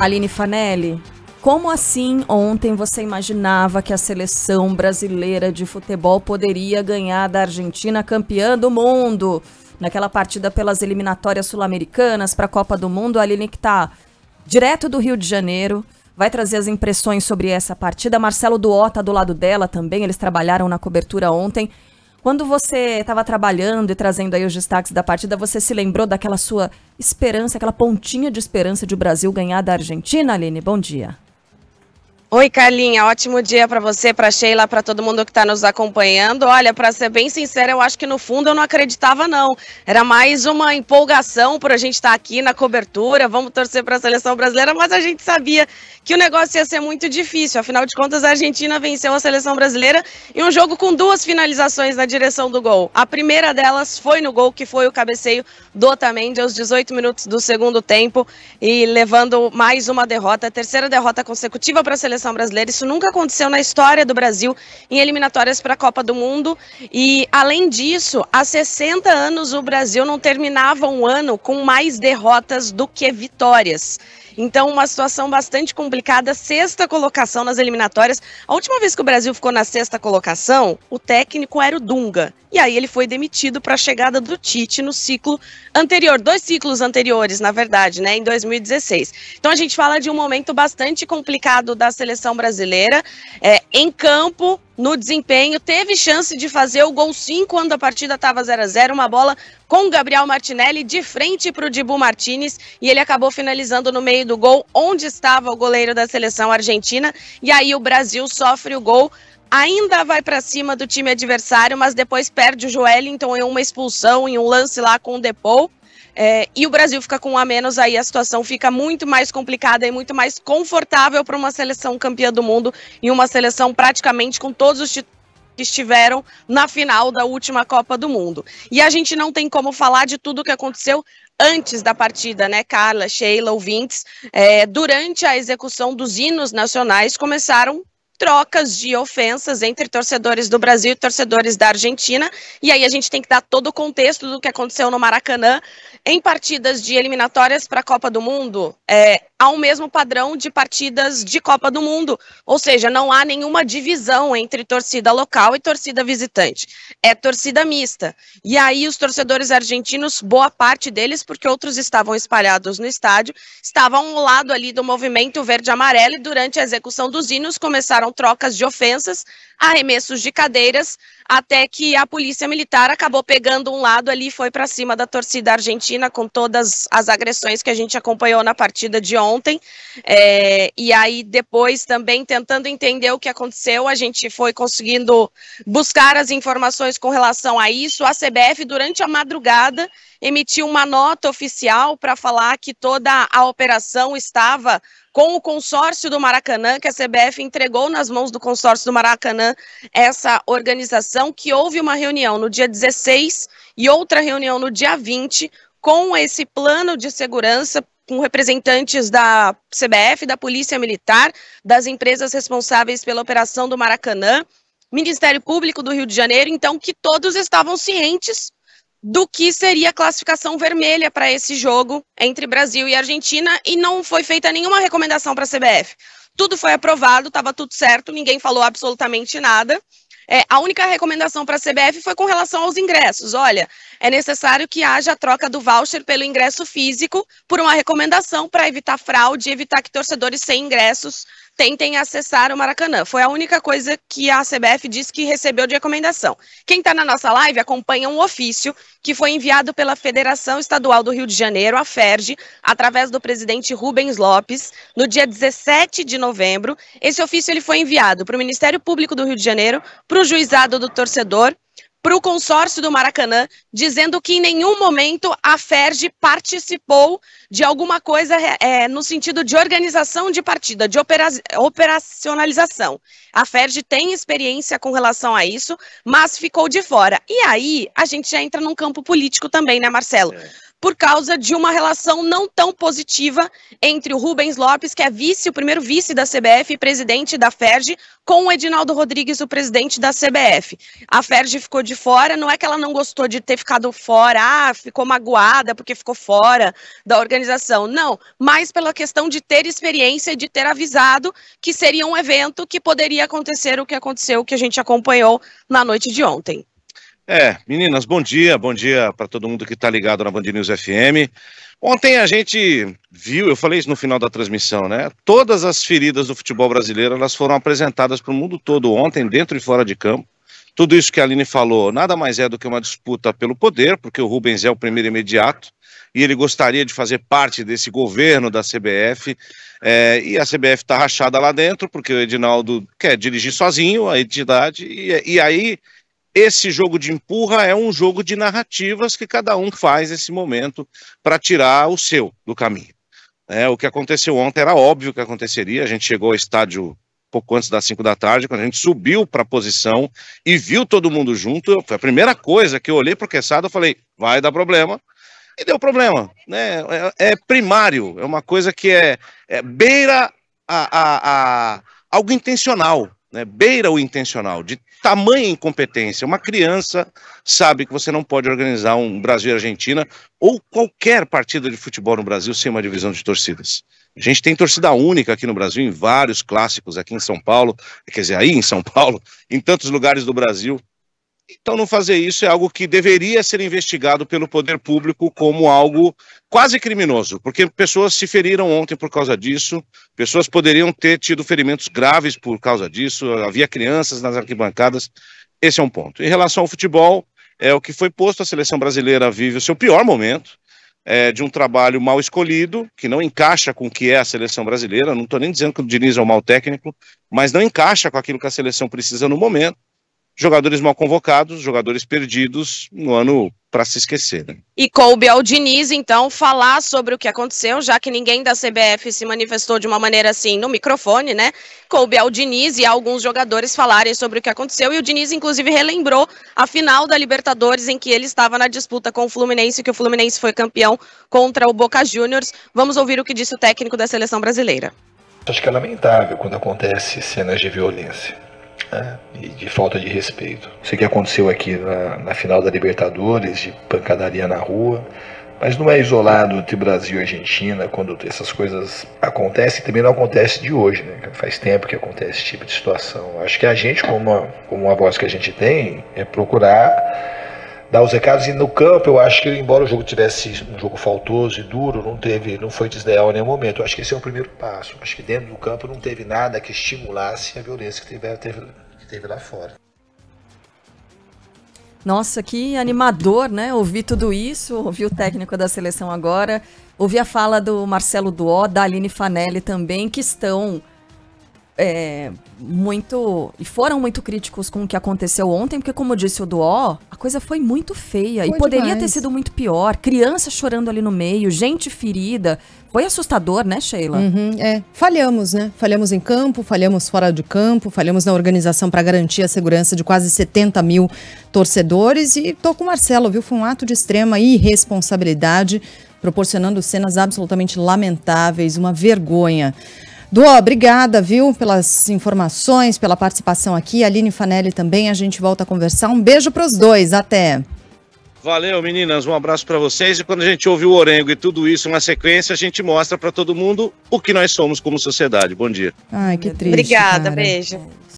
Aline Fanelli, como assim ontem você imaginava que a seleção brasileira de futebol poderia ganhar da Argentina, campeã do mundo, naquela partida pelas eliminatórias sul-americanas para a Copa do Mundo? A Aline, que está direto do Rio de Janeiro, vai trazer as impressões sobre essa partida. Marcelo Duó está do lado dela também, eles trabalharam na cobertura ontem. Quando você estava trabalhando e trazendo aí os destaques da partida, você se lembrou daquela sua esperança, aquela pontinha de esperança de o Brasil ganhar da Argentina, Aline? Bom dia. Oi, Carlinha, ótimo dia para você, para Sheila, para todo mundo que está nos acompanhando. Olha, para ser bem sincera, eu acho que no fundo eu não acreditava não. Era mais uma empolgação por a gente estar aqui na cobertura, vamos torcer para a seleção brasileira, mas a gente sabia que o negócio ia ser muito difícil. Afinal de contas, a Argentina venceu a seleção brasileira em um jogo com 2 finalizações na direção do gol. A primeira delas foi no gol, que foi o cabeceio do Otamendi aos 18 minutos do segundo tempo e levando mais uma derrota, a terceira derrota consecutiva para a seleção brasileira. Isso nunca aconteceu na história do Brasil em eliminatórias para a Copa do Mundo. E, além disso, há 60 anos o Brasil não terminava um ano com mais derrotas do que vitórias. Então, uma situação bastante complicada, 6ª colocação nas eliminatórias. A última vez que o Brasil ficou na 6ª colocação, o técnico era o Dunga. E aí ele foi demitido para a chegada do Tite no ciclo anterior, 2 ciclos anteriores, na verdade, né, em 2016. Então a gente fala de um momento bastante complicado da seleção brasileira, em campo, no desempenho, teve chance de fazer o gol 5 quando a partida estava 0-0, uma bola com o Gabriel Martinelli de frente para o Dibu Martínez, e ele acabou finalizando no meio do gol, onde estava o goleiro da seleção argentina, e aí o Brasil sofre o gol. Ainda vai para cima do time adversário, mas depois perde o Joelinton em uma expulsão, em um lance lá com o Depou. E o Brasil fica com um a menos, aí a situação fica muito mais complicada e muito mais confortável para uma seleção campeã do mundo e uma seleção praticamente com todos os títulos que estiveram na final da última Copa do Mundo. E a gente não tem como falar de tudo o que aconteceu antes da partida, né, Carla, Sheila, ouvintes? Durante a execução dos hinos nacionais, começaram trocas de ofensas entre torcedores do Brasil e torcedores da Argentina, e aí a gente tem que dar todo o contexto do que aconteceu no Maracanã. Em partidas de eliminatórias para a Copa do Mundo, há o mesmo padrão de partidas de Copa do Mundo, ou seja, não há nenhuma divisão entre torcida local e torcida visitante, é torcida mista. E aí os torcedores argentinos, boa parte deles, porque outros estavam espalhados no estádio, estavam ao lado ali do movimento verde-amarelo, e durante a execução dos hinos começaram trocas de ofensas, arremessos de cadeiras, até que a polícia militar acabou pegando um lado ali e foi para cima da torcida argentina, com todas as agressões que a gente acompanhou na partida de ontem. E aí depois também tentando entender o que aconteceu, a gente foi conseguindo buscar as informações com relação a isso. A CBF, durante a madrugada, emitiu uma nota oficial para falar que toda a operação estava com o consórcio do Maracanã, que a CBF entregou nas mãos do consórcio do Maracanã essa organização, que houve uma reunião no dia 16 e outra reunião no dia 20 com esse plano de segurança, com representantes da CBF, da Polícia Militar, das empresas responsáveis pela operação do Maracanã, Ministério Público do Rio de Janeiro, então que todos estavam cientes do que seria a classificação vermelha para esse jogo entre Brasil e Argentina, e não foi feita nenhuma recomendação para a CBF. Tudo foi aprovado, estava tudo certo, ninguém falou absolutamente nada. A única recomendação para a CBF foi com relação aos ingressos. Olha, é necessário que haja a troca do voucher pelo ingresso físico por uma recomendação para evitar fraude e evitar que torcedores sem ingressos tentem acessar o Maracanã. Foi a única coisa que a CBF disse que recebeu de recomendação. Quem está na nossa live acompanha um ofício que foi enviado pela Federação Estadual do Rio de Janeiro, a FERJ, através do presidente Rubens Lopes, no dia 17 de novembro. Esse ofício ele foi enviado para o Ministério Público do Rio de Janeiro, para o Juizado do Torcedor, para o consórcio do Maracanã, dizendo que em nenhum momento a FERJ participou de alguma coisa no sentido de organização de partida, de operacionalização. A FERJ tem experiência com relação a isso, mas ficou de fora. E aí a gente já entra num campo político também, né, Marcelo? por causa de uma relação não tão positiva entre o Rubens Lopes, que é o primeiro vice da CBF e presidente da FERJ, com o Edinaldo Rodrigues, o presidente da CBF. A FERJ ficou de fora, não é que ela não gostou de ter ficado fora, ficou magoada porque ficou fora da organização, não, mas pela questão de ter experiência e de ter avisado que seria um evento que poderia acontecer o que aconteceu, que a gente acompanhou na noite de ontem. Meninas, bom dia para todo mundo que está ligado na Band News FM. Ontem a gente viu, eu falei isso no final da transmissão, né? Todas as feridas do futebol brasileiro, elas foram apresentadas para o mundo todo ontem, dentro e fora de campo. Tudo isso que a Aline falou, nada mais é do que uma disputa pelo poder, porque o Rubens é o primeiro imediato, e ele gostaria de fazer parte desse governo da CBF, e a CBF está rachada lá dentro, porque o Edinaldo quer dirigir sozinho a entidade, e aí... Esse jogo de empurra é um jogo de narrativas que cada um faz nesse momento para tirar o seu do caminho. O que aconteceu ontem era óbvio que aconteceria. A gente chegou ao estádio pouco antes das 5 da tarde, quando a gente subiu para a posição e viu todo mundo junto. Foi a primeira coisa que eu olhei para o Quesada e falei, vai dar problema. E deu problema, né? É primário, é uma coisa que beira algo intencional. Né, beira o intencional, de tamanha incompetência. Uma criança sabe que você não pode organizar um Brasil e Argentina ou qualquer partida de futebol no Brasil sem uma divisão de torcidas. A gente tem torcida única aqui no Brasil, em vários clássicos aqui em São Paulo, quer dizer, aí em São Paulo, em tantos lugares do Brasil. Então não fazer isso é algo que deveria ser investigado pelo poder público como algo quase criminoso, porque pessoas se feriram ontem por causa disso, pessoas poderiam ter tido ferimentos graves por causa disso, havia crianças nas arquibancadas, esse é um ponto. Em relação ao futebol, é o que foi posto, a seleção brasileira vive o seu pior momento, de um trabalho mal escolhido, que não encaixa com o que é a seleção brasileira, não estou nem dizendo que o Diniz é um mau técnico, mas não encaixa com aquilo que a seleção precisa no momento. Jogadores mal convocados, jogadores perdidos no ano para se esquecer. Né? E coube ao Diniz, então, falar sobre o que aconteceu, já que ninguém da CBF se manifestou de uma maneira assim no microfone, né? Coube ao Diniz e a alguns jogadores falarem sobre o que aconteceu, e o Diniz, inclusive, relembrou a final da Libertadores, em que ele estava na disputa com o Fluminense, que o Fluminense foi campeão contra o Boca Juniors. Vamos ouvir o que disse o técnico da seleção brasileira. Acho que é lamentável quando acontece cenas de violência. E de falta de respeito. Isso que aconteceu aqui na final da Libertadores, de pancadaria na rua, mas não é isolado entre Brasil e Argentina quando essas coisas acontecem, também não acontece de hoje, né? Faz tempo que acontece esse tipo de situação. Acho que a gente, como uma voz que a gente tem, é procurar dar os recados, e no campo eu acho que, embora o jogo tivesse um jogo faltoso e duro, não foi desleal em nenhum momento. Eu acho que esse é o primeiro passo. Eu acho que dentro do campo não teve nada que estimulasse a violência que teve lá fora. Nossa, que animador, né? Ouvir tudo isso, ouvir o técnico da seleção agora, ouvir a fala do Marcelo Duó, da Aline Fanelli também, que estão foram muito críticos com o que aconteceu ontem, porque, como disse o Duó, a coisa foi muito feia e poderia ter sido muito pior. Criança chorando ali no meio, gente ferida. Foi assustador, né, Sheila? Falhamos, né? Falhamos em campo, falhamos fora de campo, falhamos na organização para garantir a segurança de quase 70 mil torcedores. E tô com o Marcelo, viu? Foi um ato de extrema irresponsabilidade, proporcionando cenas absolutamente lamentáveis, uma vergonha. Duó, obrigada, viu, pelas informações, pela participação aqui. Aline Fanelli também, a gente volta a conversar. Um beijo para os dois, até. Valeu, meninas, um abraço para vocês. E quando a gente ouve o Orengo e tudo isso na sequência, a gente mostra para todo mundo o que nós somos como sociedade. Bom dia. Ai, que triste, Obrigada, cara. beijo.